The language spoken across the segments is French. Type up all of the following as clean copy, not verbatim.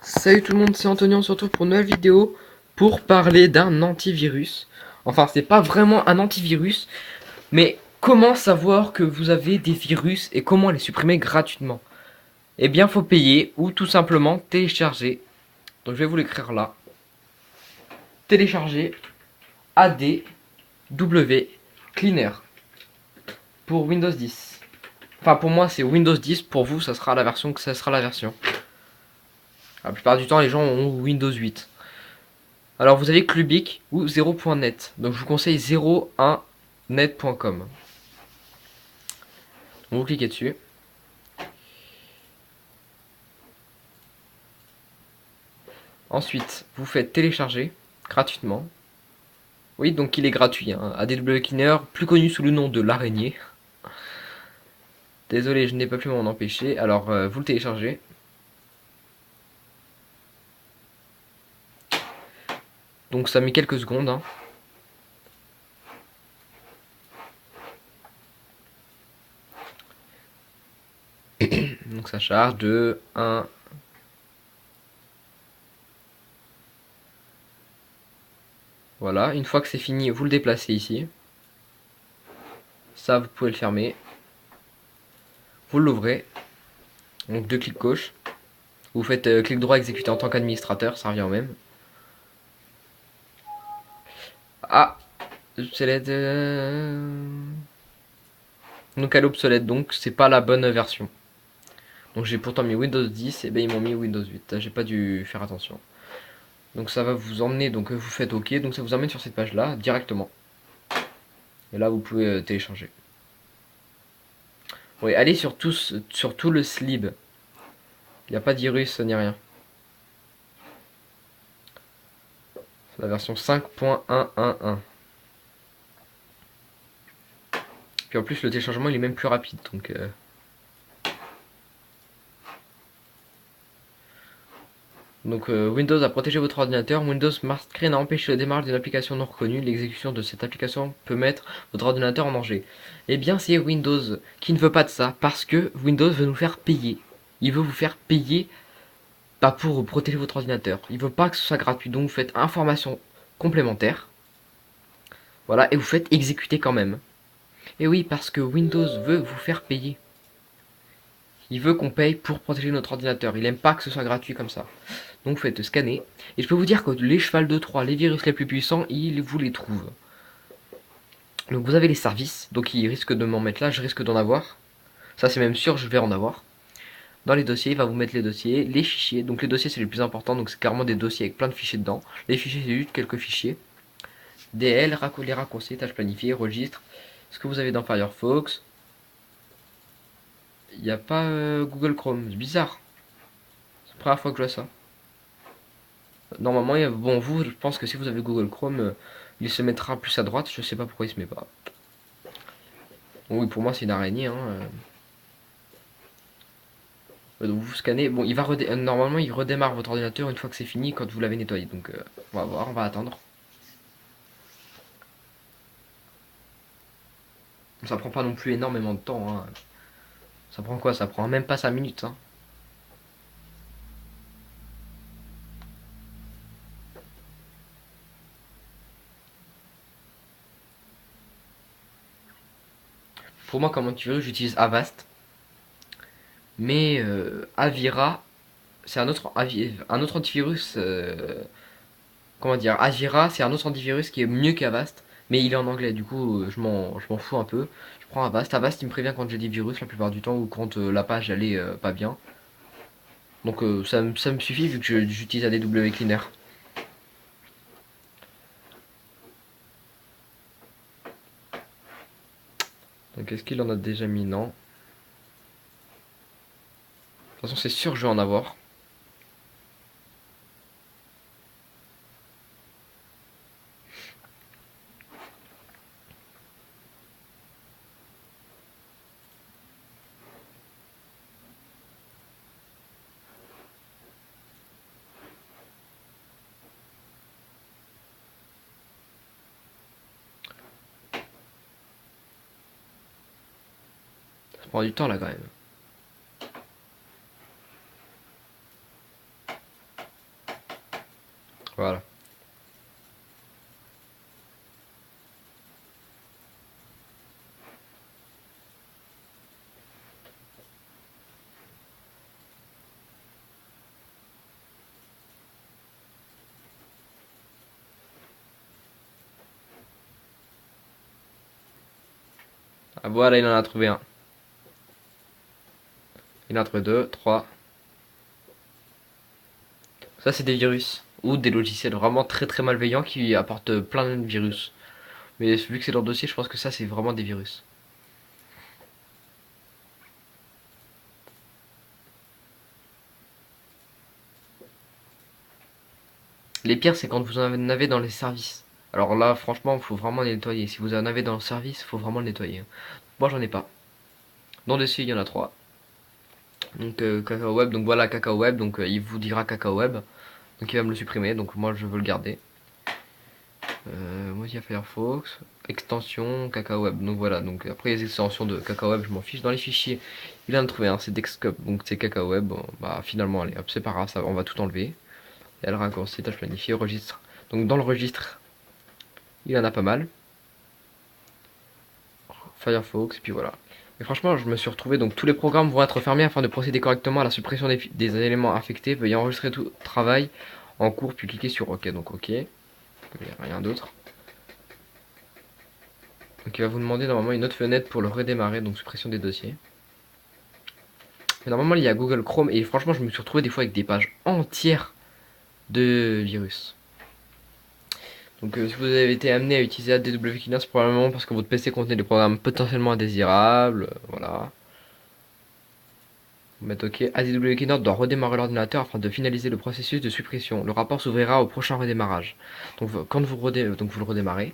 Salut tout le monde, c'est Anthony, on se retrouve pour une nouvelle vidéo pour parler d'un antivirus. Enfin, c'est pas vraiment un antivirus, mais comment savoir que vous avez des virus et comment les supprimer gratuitement? Eh bien, faut payer ou tout simplement télécharger. Donc, je vais vous l'écrire là. Télécharger ADW Cleaner pour Windows 10. Enfin, pour moi, c'est Windows 10. Pour vous, ça sera la version que ça sera la version. La plupart du temps, les gens ont Windows 8. Alors vous avez Clubic ou 0.net. Donc je vous conseille 01net.com. Vous cliquez dessus. Ensuite, vous faites télécharger gratuitement. Oui, donc il est gratuit. ADW Cleaner, plus connu sous le nom de l'araignée. Désolé, je n'ai pas pu m'en empêcher. Alors vous le téléchargez. Donc ça met quelques secondes. Donc ça charge de 1. Voilà, une fois que c'est fini, vous le déplacez ici. Ça, vous pouvez le fermer. Vous l'ouvrez. Donc deux clics gauche. Vous faites clic droit exécuter en tant qu'administrateur, ça revient au même. Ah, obsolète. Donc elle est obsolète, donc c'est pas la bonne version. Donc j'ai pourtant mis Windows 10, et ben ils m'ont mis Windows 8. J'ai pas dû faire attention. Donc ça va vous emmener, donc vous faites OK, donc ça vous emmène sur cette page là directement. Et là vous pouvez télécharger. Oui, allez sur tout le slib. Il n'y a pas de virus ni rien. C'est la version 5.111. Puis en plus le téléchargement il est même plus rapide, donc Windows a protégé votre ordinateur. Windows Smart Screen a empêché le démarrage d'une application non reconnue. L'exécution de cette application peut mettre votre ordinateur en danger. Eh bien, c'est Windows qui ne veut pas de ça parce que Windows veut nous faire payer. Il veut vous faire payer pas pour protéger votre ordinateur. Il veut pas que ce soit gratuit. Donc vous faites information complémentaire. Voilà, et vous faites exécuter quand même. Et oui, parce que Windows veut vous faire payer. Il veut qu'on paye pour protéger notre ordinateur. Il aime pas que ce soit gratuit comme ça. Donc vous faites scanner. Et je peux vous dire que les cheval de Troie, les virus les plus puissants, il vous les trouve. Donc vous avez les services. Donc il risque de m'en mettre là, je risque d'en avoir. Ça c'est même sûr, je vais en avoir. Dans les dossiers, il va vous mettre les dossiers, les fichiers. Donc les dossiers c'est les plus importants. Donc c'est carrément des dossiers avec plein de fichiers dedans. Les fichiers c'est juste quelques fichiers. DL, les raccourcis, tâches planifiées, registres. Ce que vous avez dans Firefox. Il n'y a pas Google Chrome. C'est bizarre. C'est la première fois que je vois ça. Normalement, bon, vous, je pense que si vous avez Google Chrome, il se mettra plus à droite. Je sais pas pourquoi il se met pas. Bon, oui, pour moi, c'est une araignée. Donc vous scannez. Bon, normalement, il redémarre votre ordinateur une fois que c'est fini, quand vous l'avez nettoyé. Donc, on va voir, on va attendre. Ça prend pas non plus énormément de temps. Ça prend quoi? Ça prend même pas 5 minutes. Pour moi, comme antivirus, j'utilise Avast. Mais Avira, c'est un autre antivirus. Comment dire? Avira, c'est un autre antivirus qui est mieux qu'Avast. Mais il est en anglais, du coup, je m'en fous un peu. Je prends Avast. Avast, il me prévient quand j'ai des virus la plupart du temps ou quand la page elle est pas bien. Donc ça me suffit vu que j'utilise ADW Cleaner. Donc est-ce qu'il en a déjà mis? Non. De toute façon, c'est sûr que je vais en avoir. Ça prend du temps là quand même. Voilà. Ah, voilà, il en a trouvé un. Il en a trouvé deux, trois. Ça, c'est des virus. Ou des logiciels vraiment très très malveillants qui apportent plein de virus. Mais vu que c'est leur dossier, je pense que ça, c'est vraiment des virus. Les pires, c'est quand vous en avez dans les services. Alors là, franchement, il faut vraiment les nettoyer. Si vous en avez dans le service, il faut vraiment le nettoyer. Moi, j'en ai pas. Dans dessus, il y en a trois. Donc, Cacao Web, donc voilà, Cacao Web. Donc, il vous dira Cacao Web. Donc, il va me le supprimer. Donc, moi, je veux le garder. Mozilla Firefox, extension, Cacao Web. Donc, voilà. Donc, après, les extensions de Cacao Web, je m'en fiche. Dans les fichiers, il en a trouvé un. C'est Dexcop. Donc, c'est Cacao Web. Bon, bah, finalement, allez, hop, c'est pas grave. Ça, on va tout enlever. Et le raccourci, tâche planifiée, registre. Donc, dans le registre, il en a pas mal. Firefox, et puis voilà. Et franchement, je me suis retrouvé, donc tous les programmes vont être fermés afin de procéder correctement à la suppression des éléments infectés. Veuillez enregistrer tout travail en cours, puis cliquer sur OK. Donc OK, il n'y a rien d'autre. Donc il va vous demander normalement une autre fenêtre pour le redémarrer, donc suppression des dossiers. Mais normalement, il y a Google Chrome, et franchement, je me suis retrouvé des fois avec des pages entières de virus. Donc si vous avez été amené à utiliser ADW Cleaner, c'est probablement parce que votre PC contenait des programmes potentiellement indésirables, voilà. Vous mettez OK. ADW Keynote doit redémarrer l'ordinateur afin de finaliser le processus de suppression. Le rapport s'ouvrira au prochain redémarrage. Donc quand vous le redémarrez.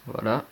Voilà.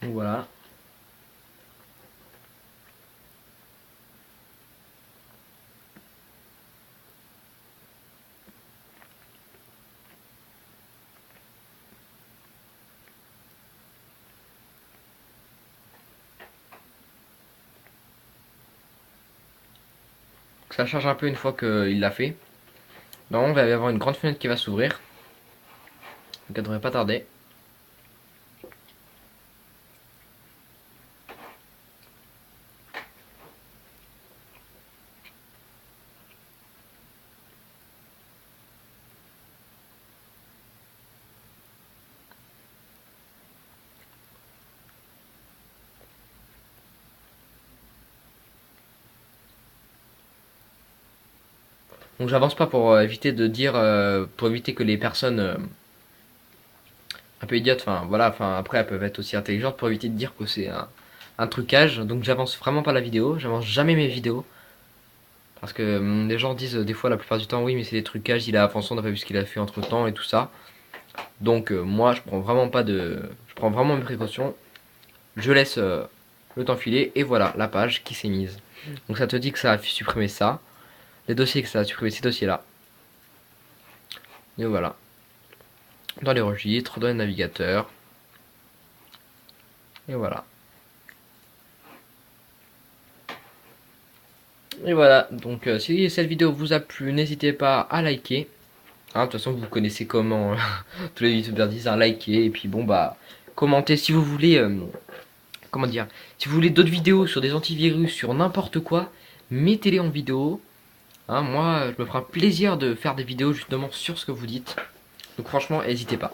Donc voilà. Ça charge un peu une fois qu'il l'a fait. Normalement, il va y avoir une grande fenêtre qui va s'ouvrir. Donc elle devrait pas tarder. Donc j'avance pas pour éviter de dire, pour éviter que les personnes un peu idiotes, enfin voilà, enfin après elles peuvent être aussi intelligentes, pour éviter de dire que c'est un trucage. Donc j'avance vraiment pas la vidéo, j'avance jamais mes vidéos. Parce que les gens disent des fois la plupart du temps oui mais c'est des trucages, il a avancé, on n'a pas vu ce qu'il a fait entre temps et tout ça. Donc moi je prends vraiment pas de. Je prends vraiment mes précautions. Je laisse le temps filer et voilà la page qui s'est mise. Donc ça te dit que ça a supprimé ça. Les dossiers que ça a supprimé ces dossiers là. Et voilà. Dans les registres, dans les navigateurs. Et voilà. Et voilà. Donc si cette vidéo vous a plu, n'hésitez pas à liker. Hein, de toute façon vous connaissez comment tous les youtubeurs disent à liker. Et puis bon bah commentez si vous voulez. Comment dire, si vous voulez d'autres vidéos sur des antivirus, sur n'importe quoi, mettez-les en vidéo. Hein, moi, je me ferai un plaisir de faire des vidéos justement sur ce que vous dites. Donc franchement, n'hésitez pas.